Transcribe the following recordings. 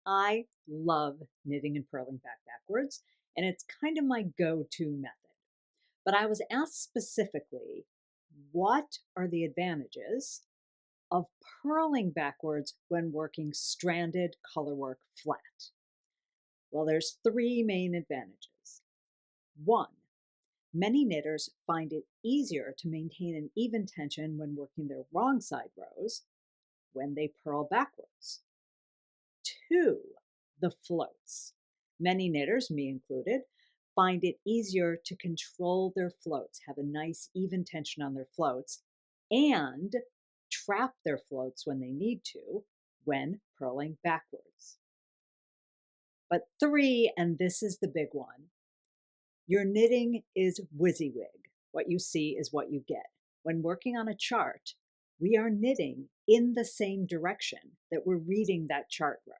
I love knitting and purling backwards, and it's kind of my go-to method. But I was asked specifically, what are the advantages of purling backwards when working stranded colorwork flat? Well, there's three main advantages. One, many knitters find it easier to maintain an even tension when working their wrong side rows when they purl backwards. Two, the floats. Many knitters, me included, find it easier to control their floats, have a nice even tension on their floats, and trap their floats when they need to when purling backwards. But three, and this is the big one, your knitting is WYSIWYG. What you see is what you get. When working on a chart, we are knitting in the same direction that we're reading that chart row.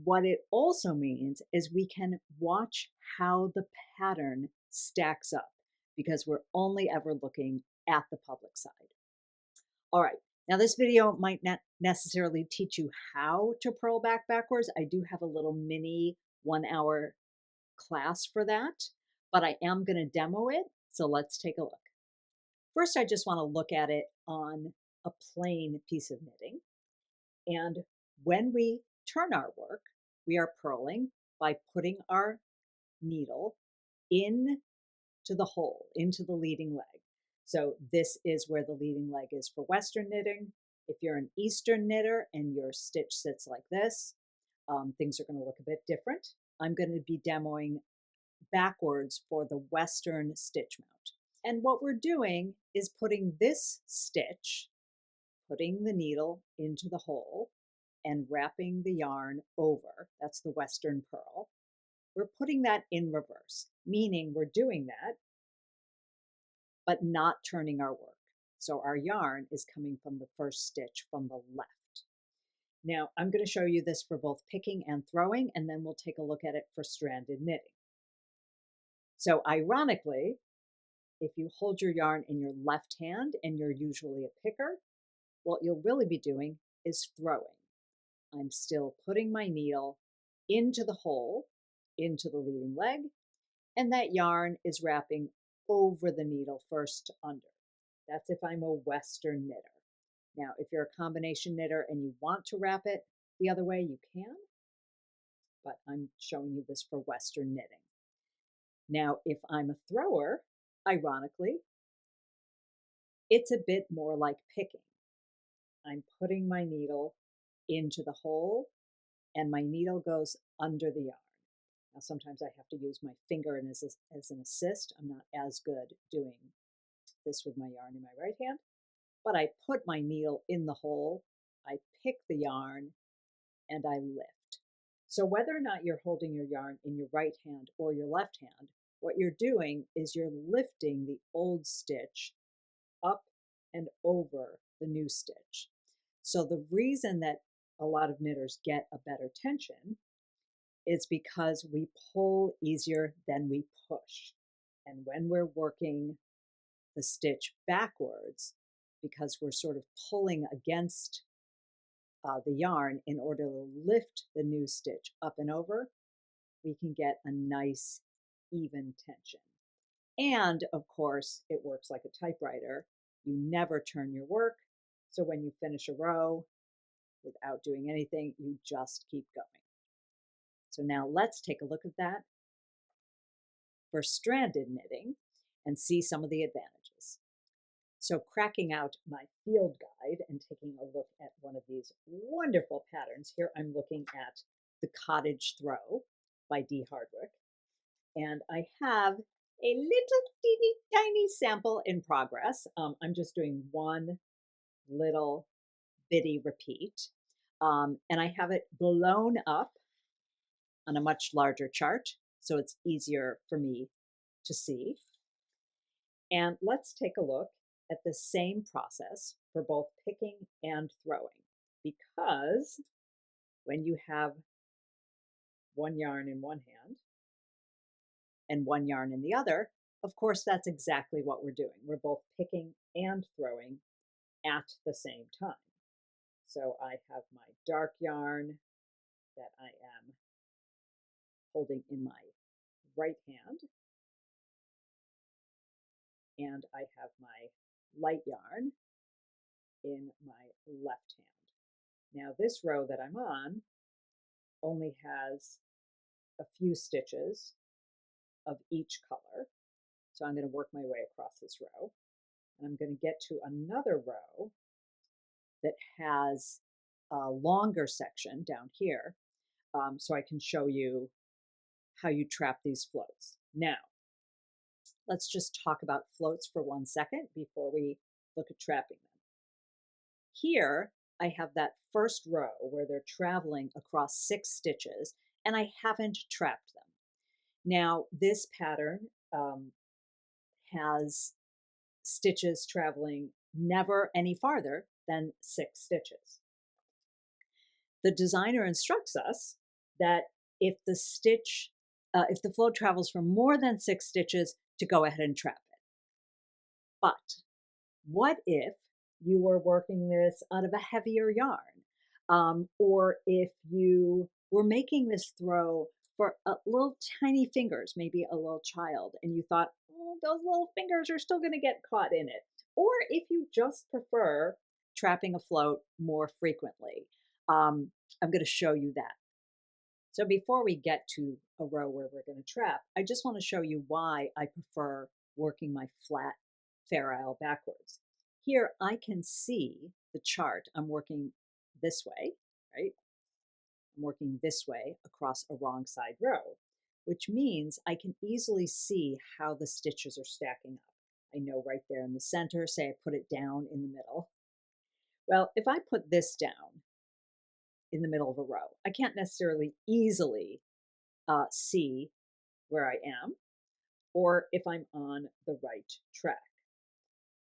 What it also means is we can watch how the pattern stacks up because we're only ever looking at the public side. All right, now this video might not necessarily teach you how to purl backwards. I do have a little mini 1 hour class for that, but I am going to demo it. So let's take a look. First, I just want to look at it on a plain piece of knitting. And when we turn our work, we are purling by putting our needle into the hole, into the leading leg. So this is where the leading leg is for Western knitting. If you're an Eastern knitter and your stitch sits like this, things are going to look a bit different. I'm going to be demoing backwards for the Western stitch mount. And what we're doing is putting this stitch, putting the needle into the hole, and wrapping the yarn over. That's the Western purl. We're putting that in reverse, meaning we're doing that, but not turning our work. So our yarn is coming from the first stitch from the left. Now, I'm going to show you this for both picking and throwing, and then we'll take a look at it for stranded knitting. So ironically, if you hold your yarn in your left hand and you're usually a picker, what you'll really be doing is throwing. I'm still putting my needle into the hole, into the leading leg, and that yarn is wrapping over the needle first to under. That's if I'm a Western knitter. Now, if you're a combination knitter and you want to wrap it the other way, you can, but I'm showing you this for Western knitting. Now, if I'm a thrower, ironically, it's a bit more like picking. I'm putting my needle into the hole and my needle goes under the yarn. Now, sometimes I have to use my finger as an assist. I'm not as good doing this with my yarn in my right hand, but I put my needle in the hole, I pick the yarn, and I lift. So whether or not you're holding your yarn in your right hand or your left hand, what you're doing is you're lifting the old stitch up and over the new stitch. So the reason that a lot of knitters get a better tension is because we pull easier than we push. And when we're working the stitch backwards, because we're sort of pulling against the yarn in order to lift the new stitch up and over, we can get a nice even tension. And of course, it works like a typewriter. You never turn your work. So when you finish a row without doing anything, you just keep going. So now let's take a look at that for stranded knitting and see some of the advantages. So cracking out my field guide and taking a look at one of these wonderful patterns. Here I'm looking at the Cottage Throw by Dee Hardwick. And I have a little teeny tiny sample in progress. I'm just doing one little bitty repeat. And I have it blown up on a much larger chart, so it's easier for me to see. And let's take a look at the same process for both picking and throwing, because when you have one yarn in one hand and one yarn in the other, of course, that's exactly what we're doing. We're both picking and throwing at the same time. So I have my dark yarn that I am holding in my right hand, and I have my light yarn in my left hand. Now this row that I'm on only has a few stitches of each color. So I'm going to work my way across this row, and I'm going to get to another row that has a longer section down here, so I can show you how you trap these floats. Now, let's just talk about floats for 1 second before we look at trapping them. Here, I have that first row where they're traveling across 6 stitches, and I haven't trapped them. Now, this pattern has stitches traveling never any farther than 6 stitches. The designer instructs us that if the float travels for more than 6 stitches, to go ahead and trap it. But what if you were working this out of a heavier yarn, or if you were making this throw for little tiny fingers, maybe a little child, and you thought, oh, those little fingers are still going to get caught in it. Or if you just prefer trapping a float more frequently, I'm going to show you that. So before we get to a row where we're going to trap, I just want to show you why I prefer working my flat Fair Isle backwards. Here I can see the chart. I'm working this way, right? I'm working this way across a wrong side row, which means I can easily see how the stitches are stacking up. I know right there in the center, say I put it down in the middle. Well, if I put this down in the middle of a row, I can't necessarily easily see where I am or if I'm on the right track.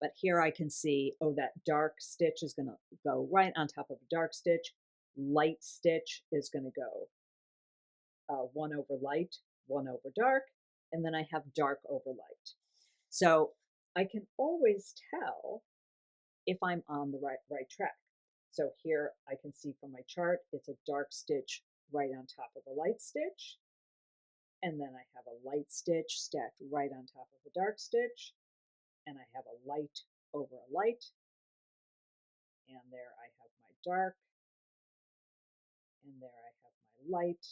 But here I can see, oh, that dark stitch is going to go right on top of a dark stitch. Light stitch is going to go 1 over light, 1 over dark, and then I have dark over light. So I can always tell if I'm on the right track. So here I can see from my chart, it's a dark stitch right on top of a light stitch. And then I have a light stitch stacked right on top of a dark stitch. And I have a light over a light. And there I have my dark. And there I have my light.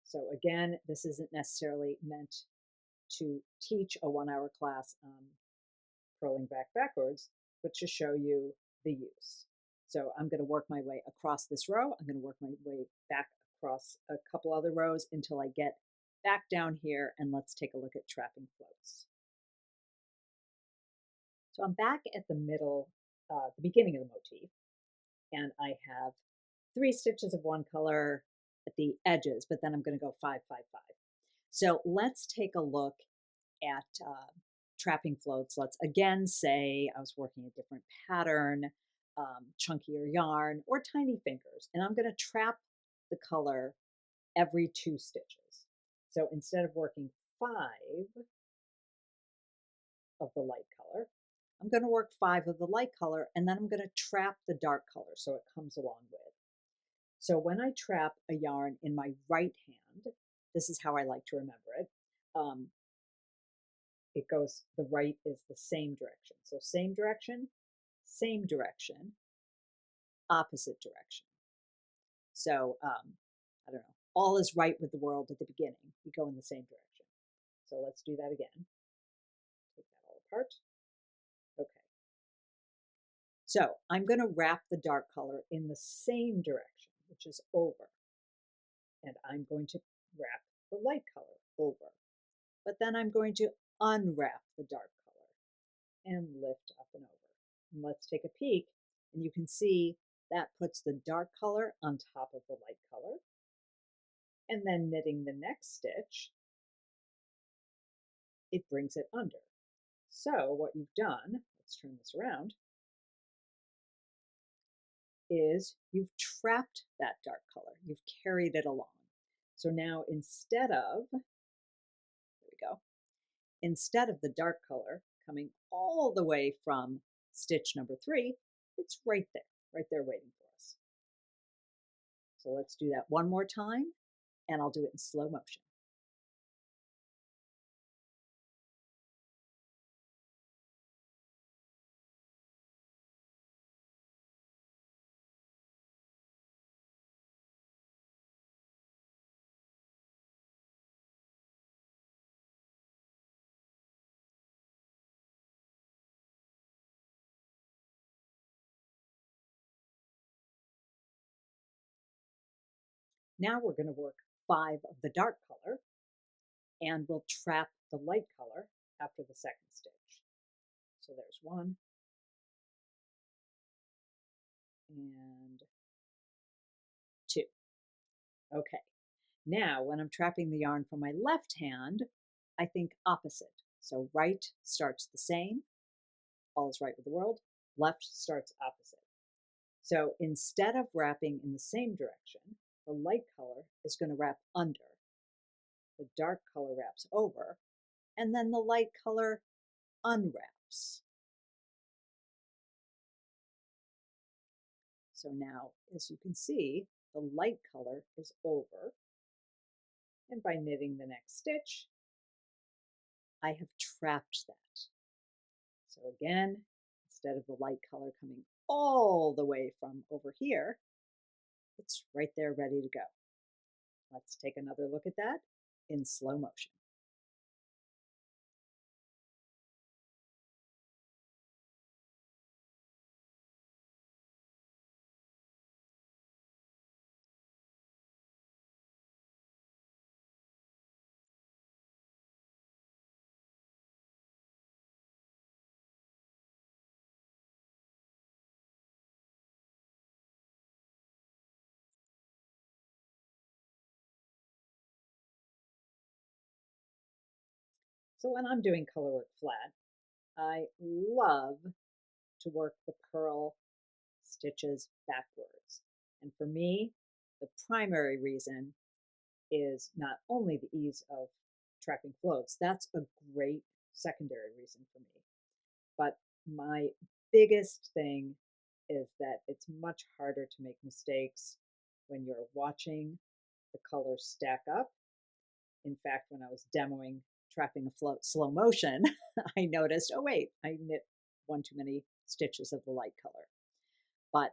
So again, this isn't necessarily meant to teach a 1-hour class on purling backwards, but to show you the use. So I'm going to work my way across this row. I'm going to work my way back across a couple other rows until I get back down here, and let's take a look at trapping floats. So I'm back at the middle, the beginning of the motif, and I have 3 stitches of one color at the edges, but then I'm going to go 5, 5, 5. So let's take a look at trapping floats. Let's again say I was working a different pattern, chunkier yarn, or tiny fingers, and I'm going to trap the color every 2 stitches. So instead of working 5 of the light color, I'm going to work 5 of the light color, and then I'm going to trap the dark color so it comes along with. So when I trap a yarn in my right hand, this is how I like to remember it. It goes, the right is the same direction. So same direction, opposite direction. So I don't know, all is right with the world at the beginning. We go in the same direction. So let's do that again. Take that all apart. Okay. So I'm going to wrap the dark color in the same direction, which is over. And I'm going to wrap the light color over. But then I'm going to unwrap the dark color and lift up and over. And let's take a peek, and you can see that puts the dark color on top of the light color. And then knitting the next stitch, it brings it under. So what you've done, let's turn this around, is you've trapped that dark color. You've carried it along. So now instead of, there we go, instead of the dark color coming all the way from stitch number 3, it's right there waiting for us. So let's do that one more time, and I'll do it in slow motion. Now we're going to work 5 of the dark color, and we'll trap the light color after the second stitch. So there's 1 and 2. Okay, now when I'm trapping the yarn from my left hand, I think opposite. So right starts the same, all is right with the world, left starts opposite. So instead of wrapping in the same direction, the light color is going to wrap under, the dark color wraps over, and then the light color unwraps. So now, as you can see, the light color is over, and by knitting the next stitch, I have trapped that. So again, instead of the light color coming all the way from over here, it's right there ready to go. Let's take another look at that in slow motion. So when I'm doing color work flat, I love to work the purl stitches backwards. And for me, the primary reason is not only the ease of trapping floats, that's a great secondary reason for me. But my biggest thing is that it's much harder to make mistakes when you're watching the colors stack up. In fact, when I was demoing trapping a float slow motion, I noticed, oh wait, I knit one too many stitches of the light color. But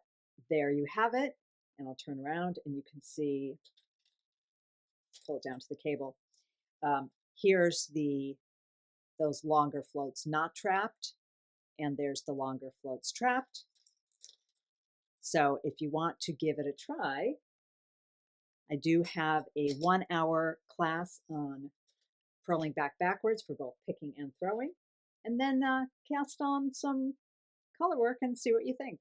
there you have it, and I'll turn around and you can see, pull it down to the cable. Here's those longer floats not trapped, and there's the longer floats trapped. So if you want to give it a try, I do have a 1-hour class on purling backwards for both picking and throwing, and then cast on some color work and see what you think.